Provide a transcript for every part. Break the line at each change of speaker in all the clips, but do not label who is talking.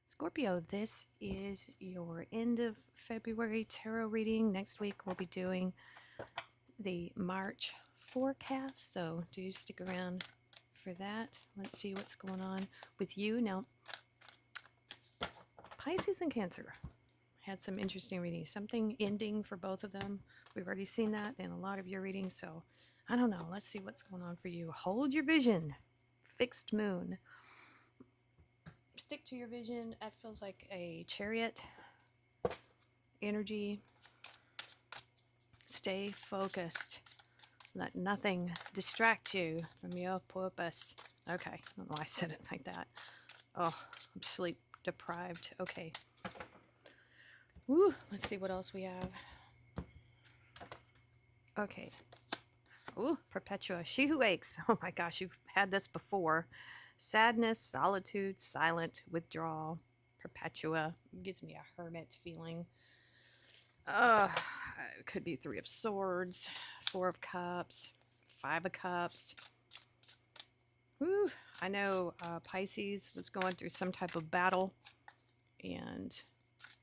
Scorpio, this is your end of February tarot reading. Next week we'll be doing the March forecast, so do stick around for that. Let's see what's going on with you. Now, Pisces and Cancer had some interesting readings, something ending for both of them. We've already seen that in a lot of your readings, so I don't know. Let's see what's going on for you. Hold your vision. Fixed moon. Stick to your vision. That feels like a chariot energy. Stay focused. Let nothing distract you from your purpose. Okay, I don't know why I said it like that. Oh, I'm sleep deprived. Okay. Woo, let's see what else we have. Okay. Ooh, Perpetua. She who aches. Oh my gosh, you've had this before. Sadness, solitude, silent withdrawal. Perpetua. Gives me a hermit feeling. It could be Three of Swords, Four of Cups, Five of Cups. Whew. I know Pisces was going through some type of battle, and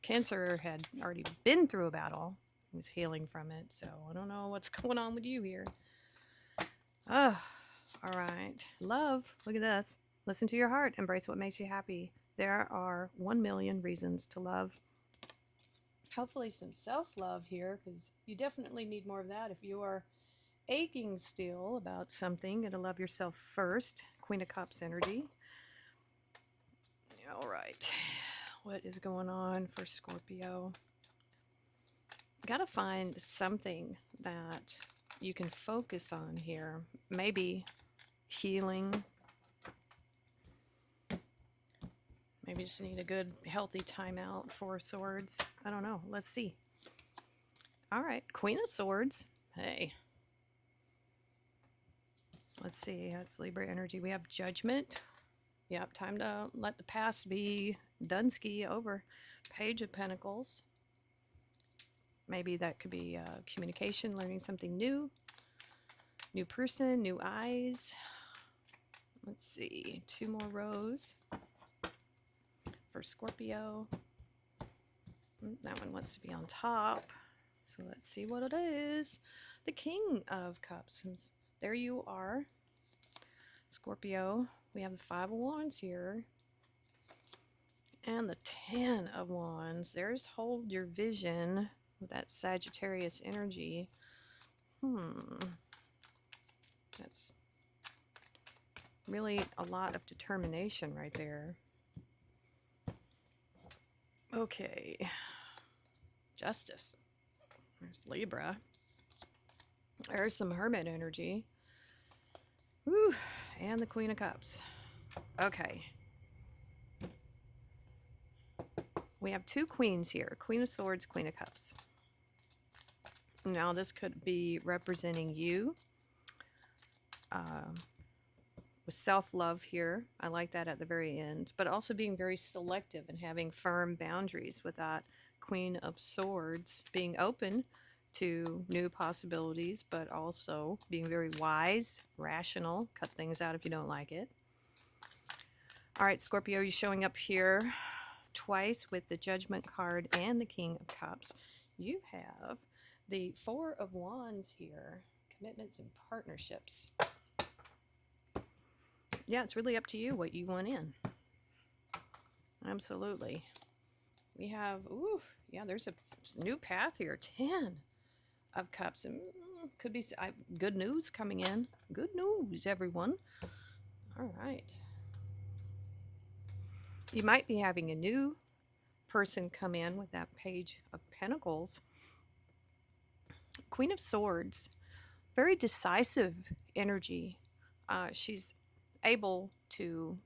Cancer had already been through a battle, was healing from it. So I don't know what's going on with you here. Oh, all right. Love. Look at this. Listen to your heart. Embrace what makes you happy. There are 1,000,000 reasons to love. Hopefully some self-love here, because you definitely need more of that. If you are aching still about something, you gotta love yourself first. Queen of Cups energy. All right. What is going on for Scorpio? Gotta find something that you can focus on here. Maybe healing. Maybe just need a good, healthy timeout. Four of Swords. I don't know. Let's see. All right. Queen of Swords. Hey. Let's see. That's Libra energy. We have Judgment. Yep. Time to let the past be Dunsky over. Page of Pentacles. Maybe that could be communication, learning something new. New person, new eyes. Let's see. Two more rows for Scorpio. That one wants to be on top. So let's see what it is. The King of Cups. There you are, Scorpio. We have the Five of Wands here. And the 10 of Wands. There's Hold Your Vision with that Sagittarius energy. That's really a lot of determination right there. Okay. Justice. There's Libra. There's some Hermit energy. Woo. And the Queen of Cups. Okay. We have two queens here. Queen of Swords, Queen of Cups. Now this could be representing you. With self-love here. I like that at the very end. But also being very selective and having firm boundaries with that Queen of Swords. Being open to new possibilities, but also being very wise, rational. Cut things out if you don't like it. All right, Scorpio, you're showing up here twice with the Judgment card and the King of Cups. You have the Four of Wands here. Commitments and partnerships. Yeah, it's really up to you what you want in. Absolutely. We have, ooh, yeah, there's a new path here. 10 of Cups. And could be good news coming in. Good news, everyone. All right. You might be having a new person come in with that Page of Pentacles. Queen of Swords. Very decisive energy. She's able to,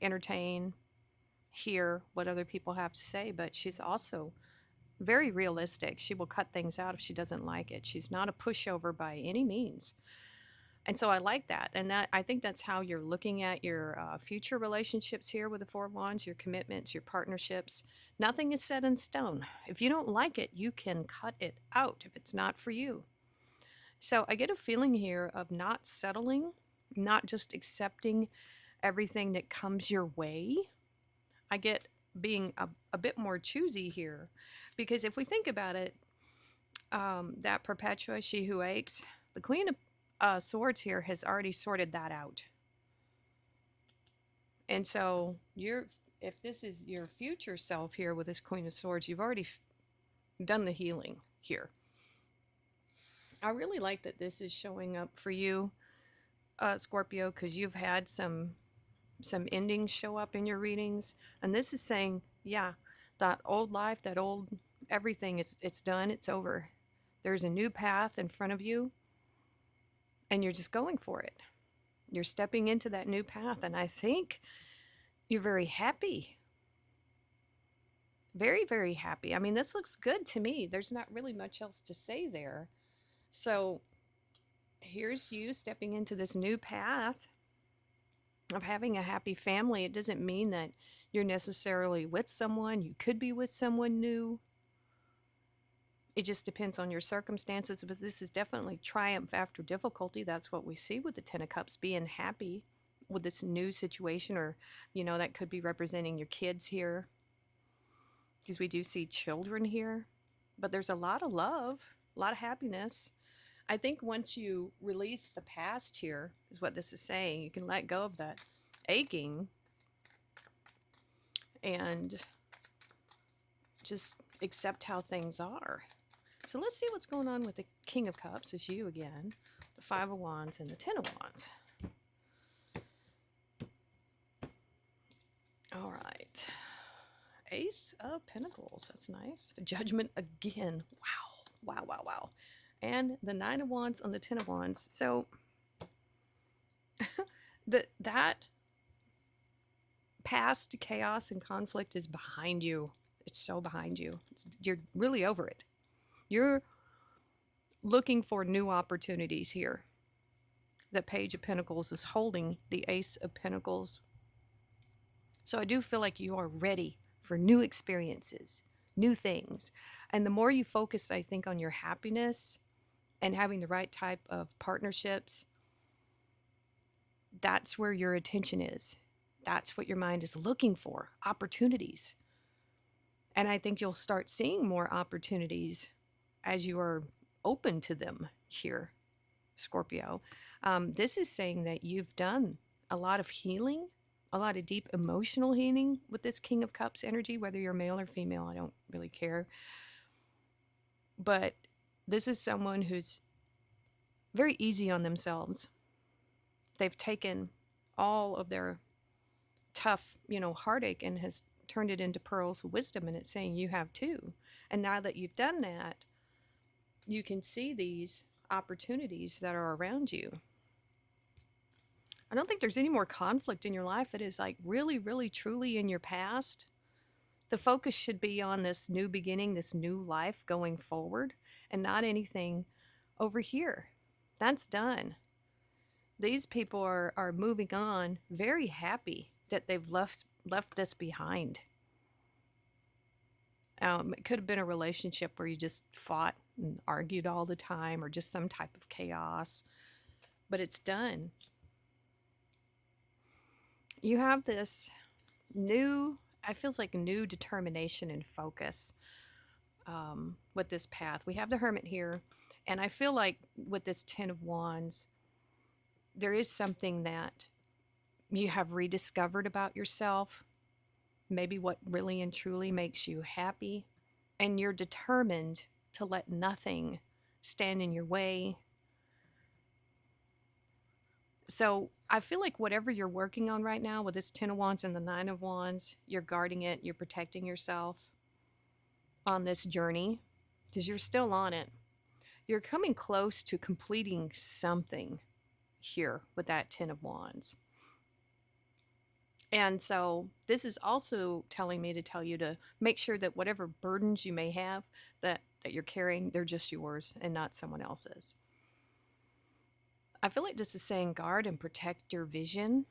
entertain, hear what other people have to say, but she's also very realistic. She will cut things out if she doesn't like it. She's not a pushover by any means. And so I like that. And I think that's how you're looking at your future relationships here with the Four of Wands, your commitments, your partnerships. Nothing is set in stone. If you don't like it, you can cut it out if it's not for you. So I get a feeling here of not settling, not just accepting everything that comes your way. I get being a bit more choosy here. Because if we think about it, that Perpetua, she who aches, the Queen of Swords here has already sorted that out. And so if this is your future self here with this Queen of Swords, you've already done the healing here. I really like that this is showing up for you, Scorpio, because you've had some endings show up in your readings, and this is saying, yeah, that old life, that old everything, it's done, it's over. There's a new path in front of you, and you're just going for it. You're stepping into that new path, and I think you're very happy. Very, very happy. I mean, this looks good to me. There's not really much else to say there. So here's you stepping into this new path of having a happy family. It doesn't mean that you're necessarily with someone. You could be with someone new. It just depends on your circumstances, but this is definitely triumph after difficulty. That's what we see with the Ten of Cups, being happy with this new situation, or, that could be representing your kids here, because we do see children here. But there's a lot of love, a lot of happiness. I think once you release the past here, is what this is saying, you can let go of that aching and just accept how things are. So let's see what's going on with the King of Cups. It's you again, the Five of Wands, and the Ten of Wands. All right. Ace of Pentacles. That's nice. Judgment again. Wow. Wow, wow, wow. And the Nine of Wands on the Ten of Wands. So that past chaos and conflict is behind you. It's so behind you. You're really over it. You're looking for new opportunities here. The Page of Pentacles is holding the Ace of Pentacles. So I do feel like you are ready for new experiences, new things. And the more you focus, I think, on your happiness and having the right type of partnerships, that's where your attention is. That's what your mind is looking for, opportunities. And I think you'll start seeing more opportunities as you are open to them here, Scorpio. This is saying that you've done a lot of healing, a lot of deep emotional healing with this King of Cups energy, whether you're male or female, I don't really care. But this is someone who's very easy on themselves. They've taken all of their tough, heartache and has turned it into pearls of wisdom, and it's saying you have too. And now that you've done that, you can see these opportunities that are around you. I don't think there's any more conflict in your life. It is like really, really, truly in your past. The focus should be on this new beginning, this new life going forward, and not anything over here. That's done. These people are moving on, very happy that they've left this behind. It could have been a relationship where you just fought and argued all the time, or just some type of chaos, but it's done. You have this new, I feels like new determination and focus with this path. We have the Hermit here, and I feel like with this Ten of Wands, there is something that you have rediscovered about yourself, maybe what really and truly makes you happy, and you're determined to let nothing stand in your way. So I feel like whatever you're working on right now with this Ten of Wands and the Nine of Wands, you're guarding it, you're protecting yourself on this journey because you're still on it. You're coming close to completing something here with that Ten of Wands. And so this is also telling me to tell you to make sure that whatever burdens you may have that you're carrying, they're just yours and not someone else's. I feel like this is saying guard and protect your vision.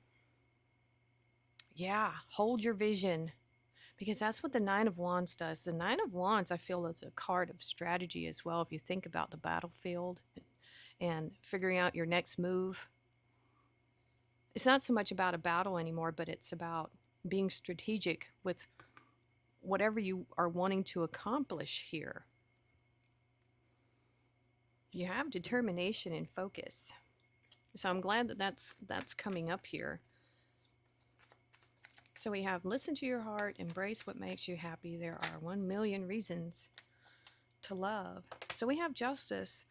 Yeah, hold your vision, because that's what the Nine of Wands does. The Nine of Wands, I feel, is a card of strategy as well. If you think about the battlefield and figuring out your next move, it's not so much about a battle anymore, but it's about being strategic with whatever you are wanting to accomplish here. You have determination and focus. So I'm glad that that's coming up here. So we have listen to your heart, embrace what makes you happy. There are 1,000,000 reasons to love. So we have justice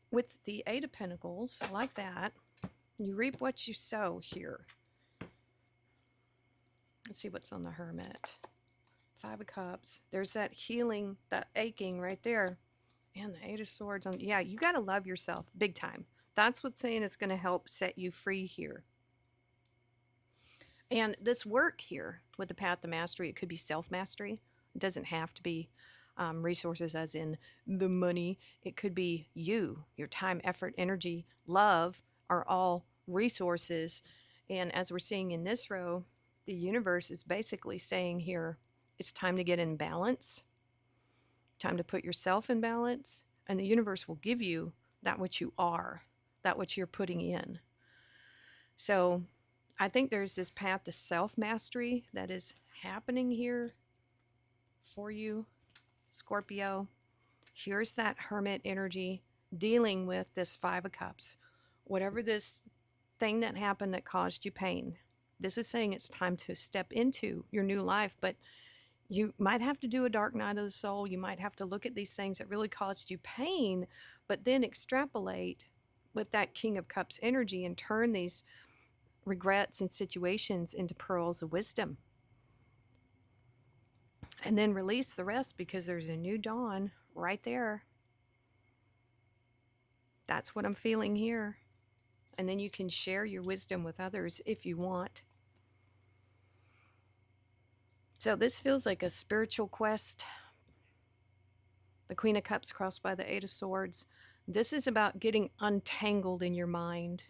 with the Eight of Pentacles, like that. You reap what you sow here. Let's see what's on the Hermit. Five of Cups. There's that healing, that aching right there. And the Eight of Swords. Yeah, you got to love yourself big time. That's what's saying it's going to help set you free here. And this work here with the Path to Mastery, it could be self-mastery. It doesn't have to be resources as in the money. It could be you, your time, effort, energy, love are all resources. And as we're seeing in this row, the universe is basically saying here, it's time to get in balance, time to put yourself in balance, and the universe will give you that which you are, that which you're putting in. So I think there's this path to self-mastery that is happening here for you, Scorpio. Here's that Hermit energy dealing with this Five of Cups. Whatever this thing that happened that caused you pain, this is saying it's time to step into your new life, but you might have to do a dark night of the soul. You might have to look at these things that really caused you pain, but then extrapolate with that King of Cups energy and turn these regrets and situations into pearls of wisdom. And then release the rest because there's a new dawn right there. That's what I'm feeling here. And then you can share your wisdom with others if you want. So this feels like a spiritual quest. The Queen of Cups crossed by the Eight of Swords. This is about getting untangled in your mind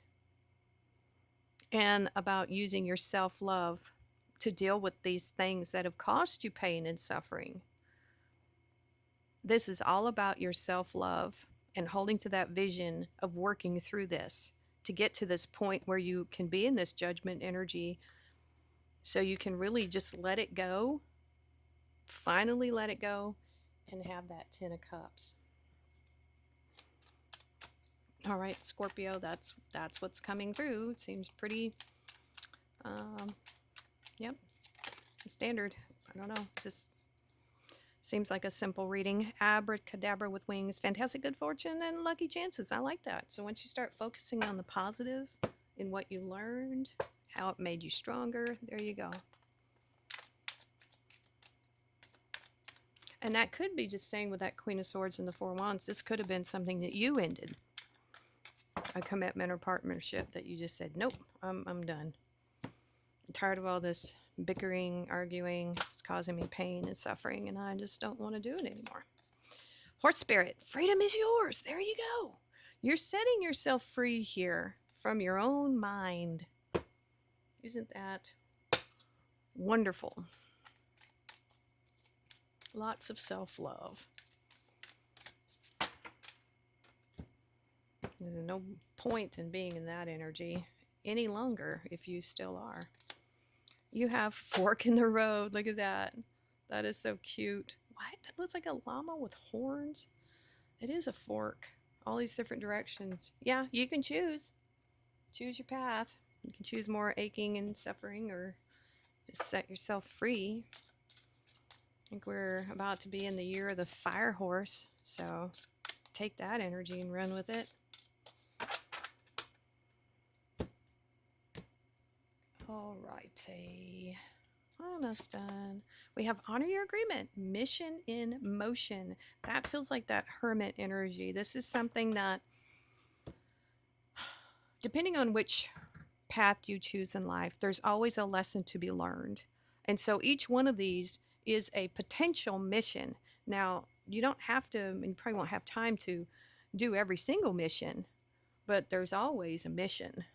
and about using your self-love to deal with these things that have caused you pain and suffering. This is all about your self-love and holding to that vision of working through this to get to this point where you can be in this judgment energy so you can really just let it go, finally let it go, and have that Ten of Cups. All right, Scorpio, that's what's coming through. It seems pretty, yep, standard. I don't know, just seems like a simple reading. Abracadabra with wings, fantastic good fortune, and lucky chances. I like that. So once you start focusing on the positive in what you learned, how it made you stronger, there you go. And that could be just saying with that Queen of Swords and the Four of Wands, this could have been something that you ended. A commitment or partnership that you just said, nope, I'm done. I'm tired of all this bickering, arguing. It's causing me pain and suffering, and I just don't want to do it anymore. Horse spirit, freedom is yours. There you go. You're setting yourself free here from your own mind. Isn't that wonderful? Lots of self-love. There's no point in being in that energy any longer if you still are. You have fork in the road. Look at that. That is so cute. What? That looks like a llama with horns. It is a fork. All these different directions. Yeah, you can choose. Choose your path. You can choose more aching and suffering or just set yourself free. I think we're about to be in the year of the fire horse. So take that energy and run with it. Alrighty, almost done. We have honor your agreement, mission in motion. That feels like that Hermit energy. This is something that, depending on which path you choose in life, there's always a lesson to be learned. And so each one of these is a potential mission. Now, you don't have to, and you probably won't have time to do every single mission, but there's always a mission.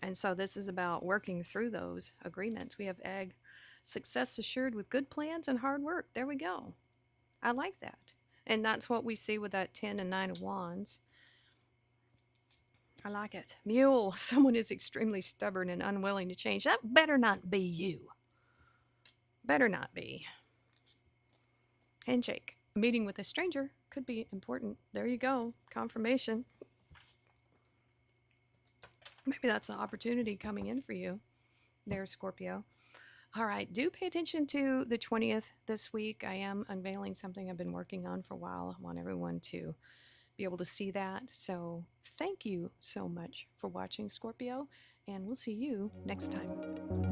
And so this is about working through those agreements. We have egg, success assured with good plans and hard work. There we go. I like that. And that's what we see with that 10 and 9 of Wands. I like it. Mule, someone is extremely stubborn and unwilling to change. That better not be you. Better not be. Handshake. A meeting with a stranger could be important. There you go. Confirmation. Maybe that's an opportunity coming in for you there, Scorpio. All right, do pay attention to the 20th this week. I am unveiling something I've been working on for a while. I want everyone to be able to see that. So thank you so much for watching, Scorpio, and we'll see you next time.